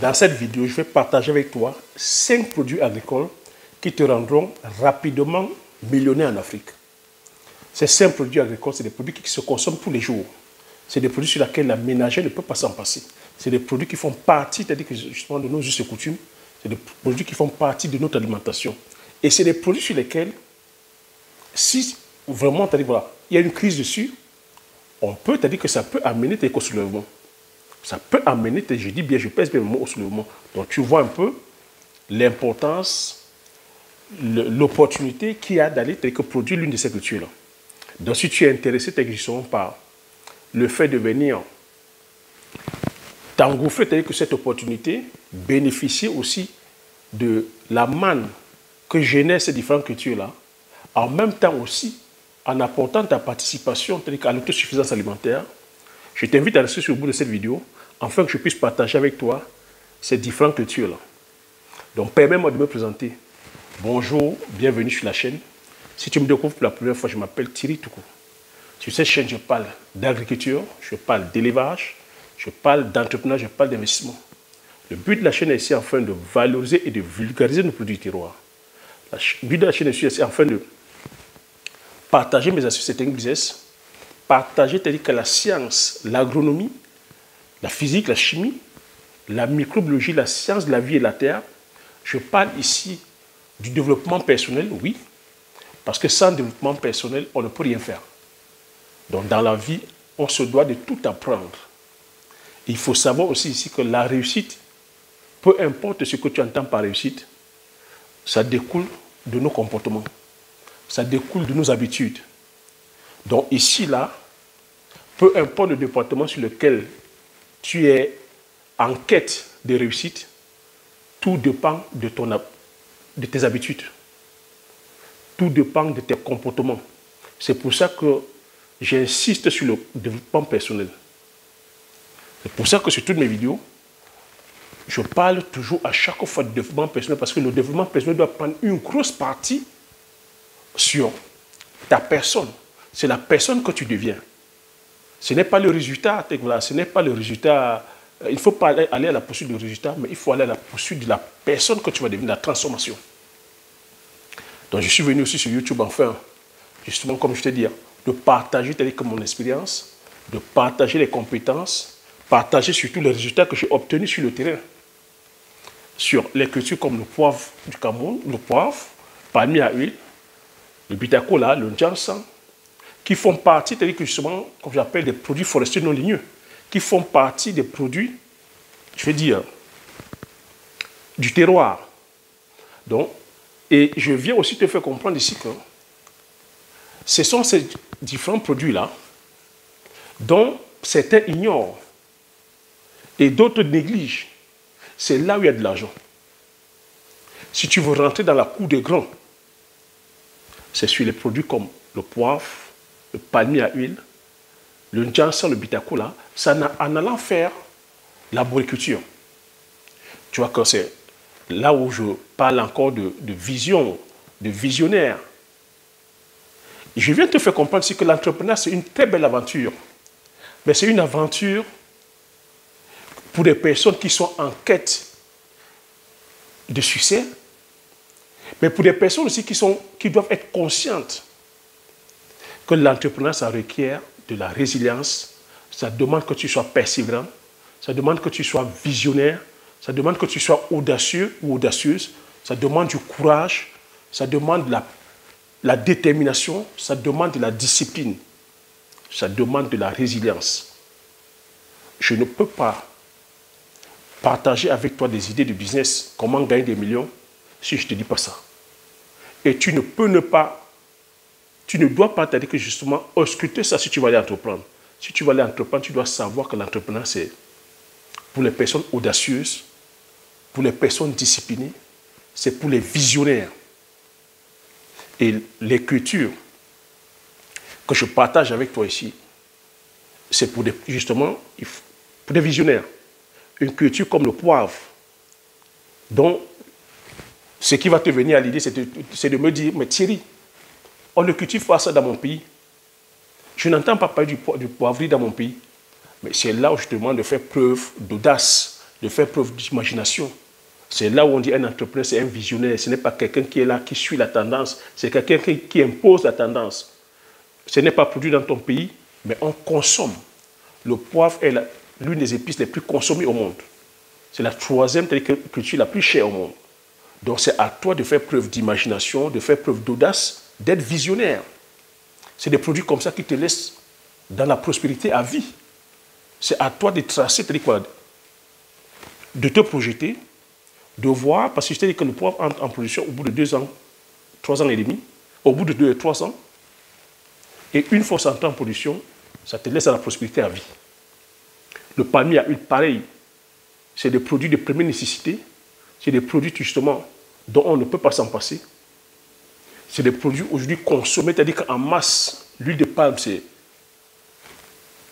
Dans cette vidéo, je vais partager avec toi 5 produits agricoles qui te rendront rapidement millionnaire en Afrique. Ces 5 produits agricoles, c'est des produits qui se consomment tous les jours. C'est des produits sur lesquels la ménagère ne peut pas s'en passer. C'est des produits qui font partie, c'est-à-dire que justement de nos us et coutumes, c'est des produits qui font partie de notre alimentation. Et c'est des produits sur lesquels, si vraiment, voilà, il y a une crise dessus, on peut, c'est-à-dire que ça peut amener tes soulèvements. Ça peut amener, je dis bien, je pèse bien le mot au soulèvement. Donc tu vois un peu l'importance, l'opportunité qu'il y a d'aller produire l'une de ces cultures-là. Donc si tu es intéressé justement par le fait de venir t'engouffrer, c'est-à-dire que cette opportunité, bénéficier aussi de la manne que génèrent ces différentes cultures-là, en même temps aussi en apportant ta participation, c'est-à-dire à l'autosuffisance alimentaire, je t'invite à rester sur le bout de cette vidéo afin que je puisse partager avec toi ces différentes cultures-là. Donc, permets-moi de me présenter. Bonjour, bienvenue sur la chaîne. Si tu me découvres pour la première fois, je m'appelle Thierry Toukou. Sur cette chaîne, je parle d'agriculture, je parle d'élevage, je parle d'entrepreneuriat, je parle d'investissement. Le but de la chaîne est ici afin de valoriser et de vulgariser nos produits du terroir. Le but de la chaîne est ici afin de partager mes astuces et techniques business, partager c'est-à-dire que la science, l'agronomie, la physique, la chimie, la microbiologie, la science de la vie et de la terre. Je parle ici du développement personnel, oui, parce que sans développement personnel, on ne peut rien faire. Donc dans la vie, on se doit de tout apprendre. Il faut savoir aussi ici que la réussite, peu importe ce que tu entends par réussite, ça découle de nos comportements. Ça découle de nos habitudes. Donc ici, là, peu importe le département sur lequel tu es en quête de réussite, tout dépend de tes habitudes. Tout dépend de tes comportements. C'est pour ça que j'insiste sur le développement personnel. C'est pour ça que sur toutes mes vidéos, je parle toujours à chaque fois de développement personnel parce que le développement personnel doit prendre une grosse partie sur ta personne. C'est la personne que tu deviens. Ce n'est pas le résultat. Voilà, ce n'est pas le résultat. Il ne faut pas aller à la poursuite du résultat, mais il faut aller à la poursuite de la personne que tu vas devenir, la transformation. Donc je suis venu aussi sur YouTube, enfin, justement, comme je te dis, de partager mon expérience, de partager les compétences, partager surtout les résultats que j'ai obtenus sur le terrain. Sur les cultures comme le poivre du Cameroun, le poivre, palmier à huile, le bitacola, le jansan, qui font partie, c'est-à-dire que justement, comme j'appelle des produits forestiers non ligneux, qui font partie des produits, je vais dire, du terroir. Donc, et je viens aussi te faire comprendre ici que ce sont ces différents produits-là dont certains ignorent et d'autres négligent. C'est là où il y a de l'argent. Si tu veux rentrer dans la cour des grands, c'est sur les produits comme le poivre, le palmier à huile, le jansan, le bitacola, ça en allant faire l'arboriculture. Tu vois que c'est là où je parle encore de vision, de visionnaire. Je viens te faire comprendre que l'entrepreneuriat, c'est une très belle aventure. Mais c'est une aventure pour des personnes qui sont en quête de succès, mais pour des personnes aussi qui doivent être conscientes que l'entrepreneuriat, ça requiert de la résilience, ça demande que tu sois persévérant, ça demande que tu sois visionnaire, ça demande que tu sois audacieux ou audacieuse, ça demande du courage, ça demande la détermination, ça demande de la discipline, ça demande de la résilience. Je ne peux pas partager avec toi des idées de business, comment gagner des millions, si je ne te dis pas ça. Et tu ne dois pas t'aider que justement ausculter ça si tu vas aller entreprendre. Si tu vas aller entreprendre, tu dois savoir que l'entrepreneuriat, c'est pour les personnes audacieuses, pour les personnes disciplinées, c'est pour les visionnaires. Et les cultures que je partage avec toi ici, c'est pour justement pour des visionnaires. Une culture comme le poivre, dont ce qui va te venir à l'idée, c'est de me dire, mais Thierry, on ne cultive pas ça dans mon pays. Je n'entends pas parler du poivrier dans mon pays. Mais c'est là où je te demande de faire preuve d'audace, de faire preuve d'imagination. C'est là où on dit un entrepreneur, c'est un visionnaire. Ce n'est pas quelqu'un qui est là, qui suit la tendance. C'est quelqu'un qui impose la tendance. Ce n'est pas produit dans ton pays, mais on consomme. Le poivre est l'une des épices les plus consommées au monde. C'est la troisième culture la plus chère au monde. Donc c'est à toi de faire preuve d'imagination, de faire preuve d'audace, d'être visionnaire. C'est des produits comme ça qui te laissent dans la prospérité à vie. C'est à toi de tracer, de te projeter, de voir, parce que je t'ai dit que le poivre entre en production au bout de 2 ans, 3 ans et demi, au bout de 2 et 3 ans, et une fois ça entre en production, ça te laisse à la prospérité à vie. Le palmier à huile, pareil, c'est des produits de première nécessité, c'est des produits justement dont on ne peut pas s'en passer. C'est des produits aujourd'hui consommés, c'est-à-dire qu'en masse, l'huile de palme, c'est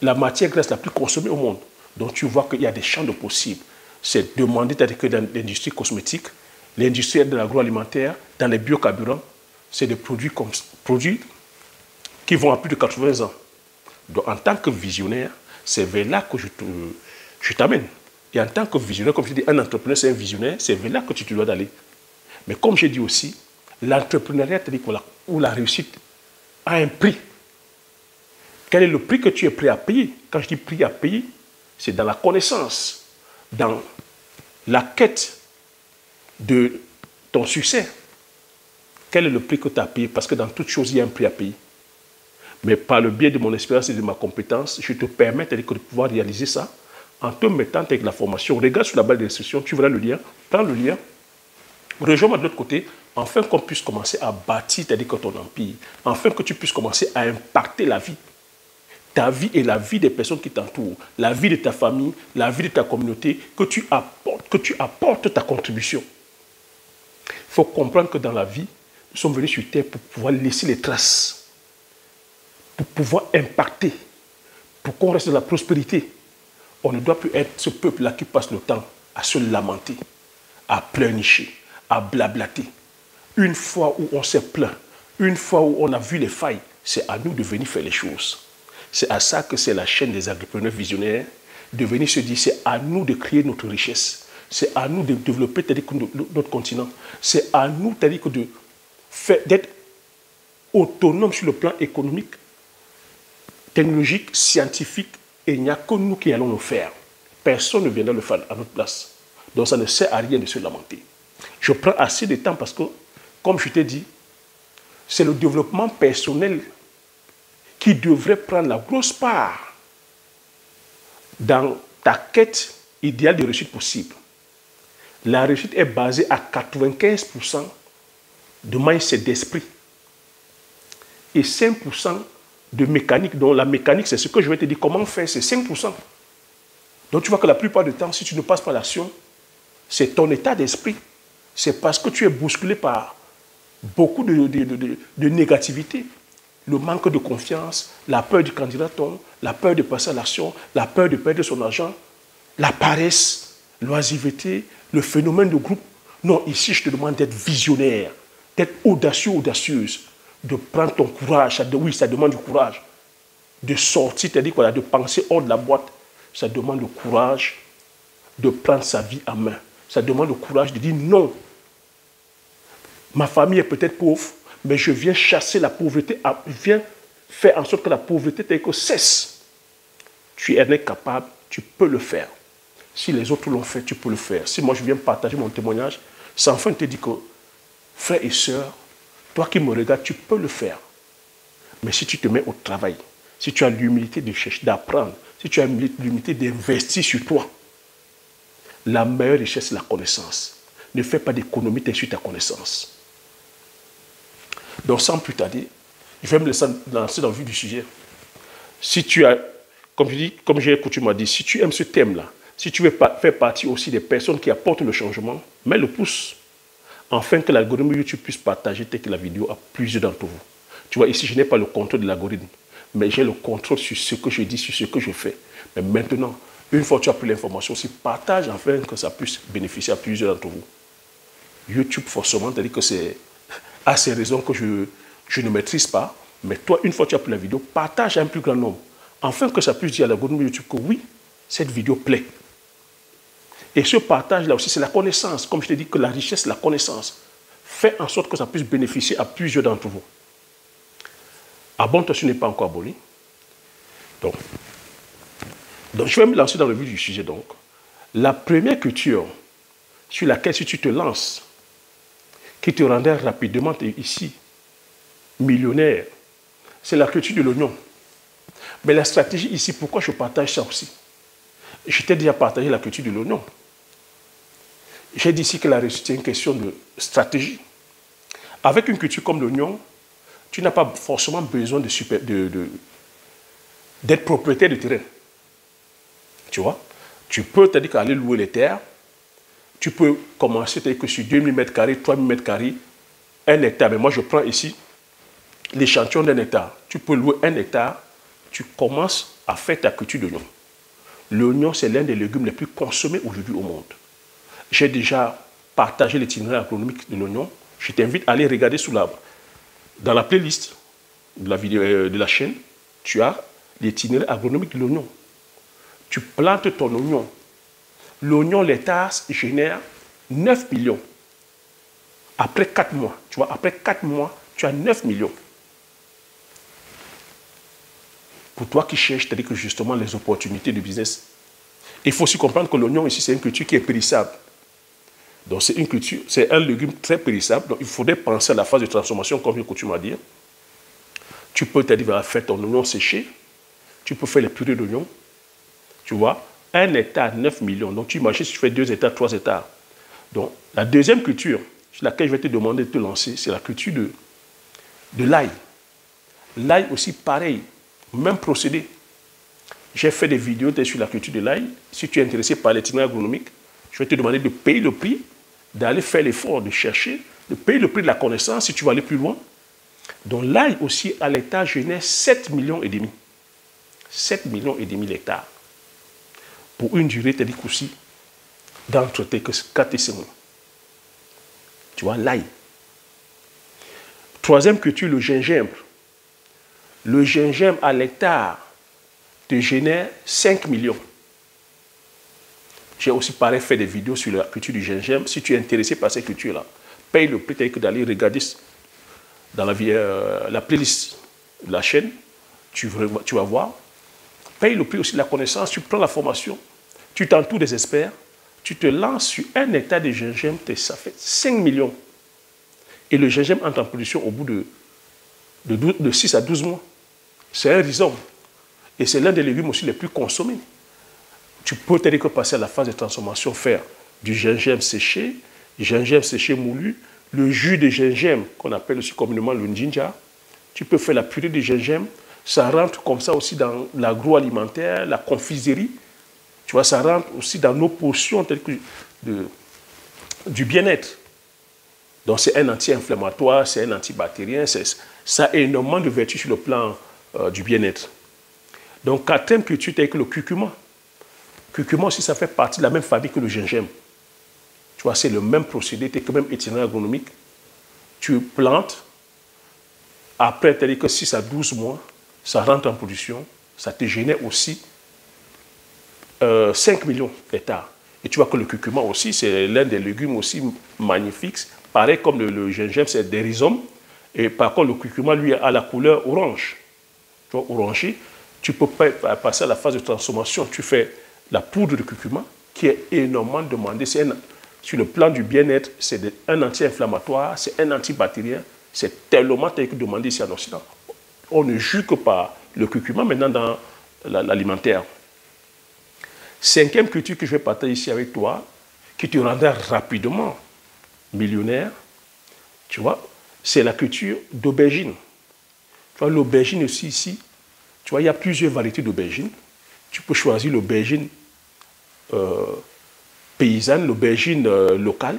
la matière grasse la plus consommée au monde. Donc tu vois qu'il y a des champs de possibles. C'est demandé, c'est-à-dire que dans l'industrie cosmétique, l'industrie de l'agroalimentaire, dans les biocarburants, c'est des produits qui vont à plus de 80 ans. Donc en tant que visionnaire, c'est vers là que je t'amène. Et en tant que visionnaire, comme je dis, un entrepreneur, c'est un visionnaire, c'est vers là que tu te dois d'aller. Mais comme j'ai dit aussi, l'entrepreneuriat, c'est-à-dire où la réussite a un prix. Quel est le prix que tu es prêt à payer? Quand je dis prix à payer, c'est dans la connaissance, dans la quête de ton succès. Quel est le prix que tu as payé? Parce que dans toute chose, il y a un prix à payer. Mais par le biais de mon expérience et de ma compétence, je te permets de pouvoir réaliser ça en te mettant avec la formation. Regarde sur la barre de description, tu verras le lien, prends le lien, rejoins-moi de l'autre côté, afin qu'on puisse commencer à bâtir, c'est-à-dire ton empire, afin que tu puisses commencer à impacter la vie. Ta vie et la vie des personnes qui t'entourent, la vie de ta famille, la vie de ta communauté, que tu apportes ta contribution. Il faut comprendre que dans la vie, nous sommes venus sur terre pour pouvoir laisser les traces, pour pouvoir impacter, pour qu'on reste dans la prospérité. On ne doit plus être ce peuple-là qui passe le temps à se lamenter, à pleurnicher, à blablater. Une fois où on s'est plaint, une fois où on a vu les failles, c'est à nous de venir faire les choses. C'est à ça que c'est la chaîne des entrepreneurs visionnaires, de venir se dire, c'est à nous de créer notre richesse. C'est à nous de développer notre continent. C'est à nous d'être autonome sur le plan économique, technologique, scientifique, et il n'y a que nous qui allons le faire. Personne ne viendra le faire à notre place. Donc ça ne sert à rien de se lamenter. Je prends assez de temps parce que, comme je t'ai dit, c'est le développement personnel qui devrait prendre la grosse part dans ta quête idéale de réussite possible. La réussite est basée à 95% de mindset d'esprit et 5% de mécanique. Donc la mécanique, c'est ce que je vais te dire. Comment faire, c'est 5%. Donc tu vois que la plupart du temps, si tu ne passes pas l'action, c'est ton état d'esprit. C'est parce que tu es bousculé par beaucoup de négativité. Le manque de confiance, la peur du candidaton, la peur de passer à l'action, la peur de perdre son argent, la paresse, l'oisiveté, le phénomène de groupe. Non, ici, je te demande d'être visionnaire, d'être audacieux, audacieuse, de prendre ton courage. Oui, ça demande du courage. De sortir, c'est-à-dire de penser hors de la boîte. Ça demande le courage de prendre sa vie en main. Ça demande le courage de dire non. Ma famille est peut-être pauvre, mais je viens chasser la pauvreté, je viens faire en sorte que la pauvreté cesse. Tu es capable, tu peux le faire. Si les autres l'ont fait, tu peux le faire. Si moi je viens partager mon témoignage, c'est enfin te dire que, frères et sœurs, toi qui me regardes, tu peux le faire. Mais si tu te mets au travail, si tu as l'humilité de chercher, d'apprendre, si tu as l'humilité d'investir sur toi, la meilleure richesse, c'est la connaissance. Ne fais pas d'économie sur ta connaissance. Donc, sans plus tarder, je vais me lancer dans le vif du sujet. Si tu as, comme j'ai coutume à dire, si tu aimes ce thème-là, si tu veux faire partie aussi des personnes qui apportent le changement, mets le pouce, afin que l'algorithme YouTube puisse partager la vidéo à plusieurs d'entre vous. Tu vois, ici, je n'ai pas le contrôle de l'algorithme, mais j'ai le contrôle sur ce que je dis, sur ce que je fais. Mais maintenant, une fois que tu as pris l'information, aussi partage afin que ça puisse bénéficier à plusieurs d'entre vous. YouTube, forcément, c'est-à-dire que c'est à ces raisons que je ne maîtrise pas. Mais toi, une fois que tu as pris la vidéo, partage à un plus grand nombre. Afin que ça puisse dire à l'algorithme YouTube que oui, cette vidéo plaît. Et ce partage-là aussi, c'est la connaissance. Comme je t'ai dit que la richesse, la connaissance, fait en sorte que ça puisse bénéficier à plusieurs d'entre vous. Abonne-toi si tu n'es pas encore abonné. Donc, je vais me lancer dans le vif du sujet. Donc, la première culture sur laquelle, si tu te lances, qui te rendrait rapidement ici millionnaire, c'est la culture de l'oignon. Mais la stratégie ici, pourquoi je partage ça aussi? Je t'ai déjà partagé la culture de l'oignon. J'ai dit ici que la réussite est une question de stratégie. Avec une culture comme l'oignon, tu n'as pas forcément besoin d'être propriétaire de terrain. Tu vois? Tu peux, c'est-à-dire qu'aller louer les terres, tu peux commencer, c'est-à-dire que sur 2000 m², 3000 m², 1 hectare. Mais moi, je prends ici l'échantillon d'1 hectare. Tu peux louer 1 hectare, tu commences à faire ta culture d'oignon. L'oignon, c'est l'un des légumes les plus consommés aujourd'hui au monde. J'ai déjà partagé l'itinéraire agronomique de l'oignon. Je t'invite à aller regarder dans la playlist de la, vidéo, de la chaîne. Tu as l'itinéraire agronomique de l'oignon. Tu plantes ton oignon. L'oignon, l'hectare, génère 9 millions. Après 4 mois, tu vois, après 4 mois, tu as 9 millions. Pour toi qui cherches, c'est-à-dire que justement les opportunités de business. Il faut aussi comprendre que l'oignon ici, c'est une culture qui est périssable. Donc c'est une culture, c'est un légume très périssable. Donc il faudrait penser à la phase de transformation, comme j'ai coutume à dire. Tu peux t'arriver à faire ton oignon séché. Tu peux faire les purées d'oignon. Tu vois, 1 hectare, 9 millions. Donc tu imagines si tu fais 2 hectares, 3 hectares. Donc la deuxième culture sur laquelle je vais te demander de te lancer, c'est la culture de l'ail. L'ail aussi, pareil, même procédé. J'ai fait des vidéos sur la culture de l'ail. Si tu es intéressé par l'itinéraire agronomique, je vais te demander de payer le prix, d'aller faire l'effort, de chercher, de payer le prix de la connaissance si tu veux aller plus loin. Donc l'ail aussi, à l'hectare, génère 7,5 millions. 7,5 millions d'hectares. Pour une durée, c'est-à-dire aussi, d'entre 4 et 5 mois. Tu vois, l'ail. Troisième culture, le gingembre. Le gingembre à l'hectare te génère 5 millions. J'ai aussi pareil fait des vidéos sur la culture du gingembre. Si tu es intéressé par cette culture-là, paye le prix que d'aller regarder dans la playlist de la chaîne. Tu vas voir. Paye le prix aussi de la connaissance. Tu prends la formation. Tu t'entoures des experts. Tu te lances sur 1 hectare de gingembre. Ça fait 5 millions. Et le gingembre entre en production au bout de 6 à 12 mois. C'est un rhizome. Et c'est l'un des légumes aussi les plus consommés. Tu peux t'aider que passer à la phase de transformation, faire du gingembre séché moulu, le jus de gingembre, qu'on appelle aussi communément le ginger. Tu peux faire la purée de gingembre. Ça rentre comme ça aussi dans l'agroalimentaire, la confiserie. Tu vois, ça rentre aussi dans nos potions telles que du bien-être. Donc c'est un anti-inflammatoire, c'est un antibactérien, ça a énormément de vertus sur le plan du bien-être. Donc quatrième culture, c'est le curcuma. Curcuma aussi, ça fait partie de la même famille que le gingembre. Tu vois, c'est le même procédé, c'est quand même itinéraire agronomique. Tu plantes, après, c'est-à-dire que 6 à 12 mois, ça rentre en production, ça te génère aussi 5 millions d'hectares. Et tu vois que le curcuma aussi, c'est l'un des légumes aussi magnifiques. Pareil comme le gingembre, c'est des rhizomes. Et par contre, le curcuma, lui, a la couleur orange. Tu vois, orangé. Tu peux passer à la phase de transformation. Tu fais la poudre de curcuma, qui est énormément demandée. Sur le plan du bien-être, c'est un anti-inflammatoire, c'est un antibactérien. C'est tellement demandé ici en Occident. On ne joue que par le curcuma maintenant dans l'alimentaire. Cinquième culture que je vais partager ici avec toi, qui te rendra rapidement millionnaire, tu vois, c'est la culture d'aubergine. Tu vois, l'aubergine aussi ici, tu vois, il y a plusieurs variétés d'aubergines. Tu peux choisir l'aubergine paysanne, l'aubergine locale.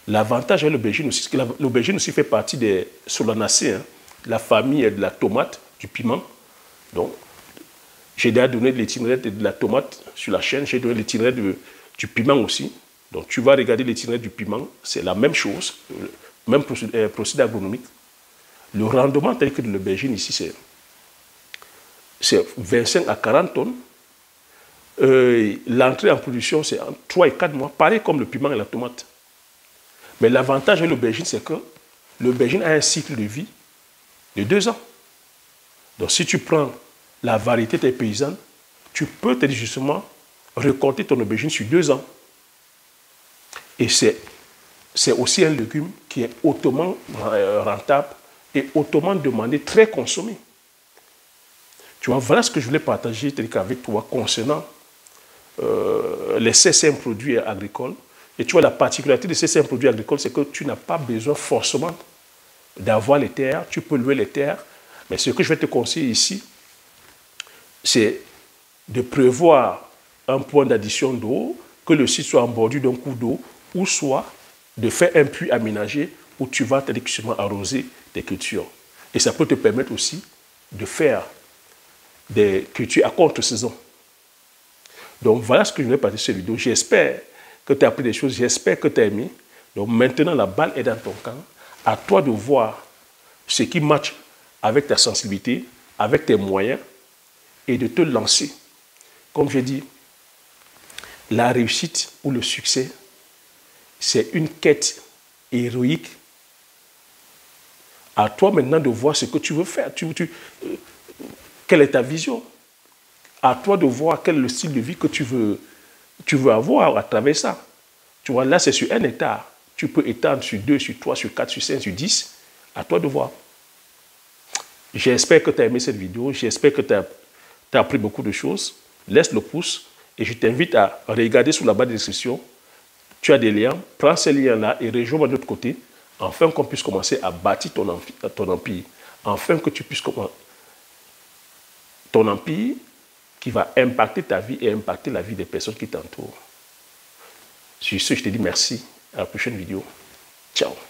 L'avantage de l'aubergine aussi, c'est que l'aubergine aussi fait partie des solanacées, hein, la famille de la tomate, du piment. Donc, j'ai déjà donné l'itinéraire de la tomate sur la chaîne, j'ai donné l'itinéraire du piment aussi. Donc, tu vas regarder l'itinéraire du piment, c'est la même chose, même procédé agronomique. Le rendement tel que de l'aubergine ici, c'est 25 à 40 tonnes. l'entrée en production, c'est en 3 et 4 mois, pareil comme le piment et la tomate. Mais l'avantage de l'aubergine, c'est que l'aubergine a un cycle de vie de 2 ans. Donc, si tu prends la variété des paysannes, tu peux justement récolter ton aubergine sur 2 ans. Et c'est aussi un légume qui est hautement rentable et hautement demandé, très consommé. Tu vois, voilà ce que je voulais partager avec toi concernant les CCM produits agricoles. Et tu vois, la particularité de ces CCM produits agricoles, c'est que tu n'as pas besoin forcément d'avoir les terres, tu peux louer les terres. Mais ce que je vais te conseiller ici, c'est de prévoir un point d'addition d'eau, que le site soit en bordure d'un cours d'eau, ou soit de faire un puits aménagé où tu vas directement arroser tes cultures. Et ça peut te permettre aussi de faire des cultures à contre-saison. Donc voilà ce que je voulais partager sur cette vidéo. J'espère que tu as appris des choses, j'espère que tu as aimé. Donc maintenant, la balle est dans ton camp. À toi de voir ce qui matche avec ta sensibilité, avec tes moyens, et de te lancer. Comme je dis, la réussite ou le succès, c'est une quête héroïque. À toi maintenant de voir ce que tu veux faire. Quelle est ta vision? À toi de voir quel est le style de vie que tu veux avoir à travers ça. Tu vois, là, c'est sur 1 hectare. Tu peux étendre sur 2, sur 3, sur 4, sur 5, sur 10. À toi de voir. J'espère que tu as aimé cette vidéo. J'espère que tu as appris beaucoup de choses. Laisse le pouce et je t'invite à regarder sous la barre de description. Tu as des liens. Prends ces liens-là et rejoins-moi de l'autre côté afin qu'on puisse commencer à bâtir ton empire. Afin que tu puisses commencer ton empire qui va impacter ta vie et impacter la vie des personnes qui t'entourent. Sur ce, je te dis merci. À la prochaine vidéo. Ciao.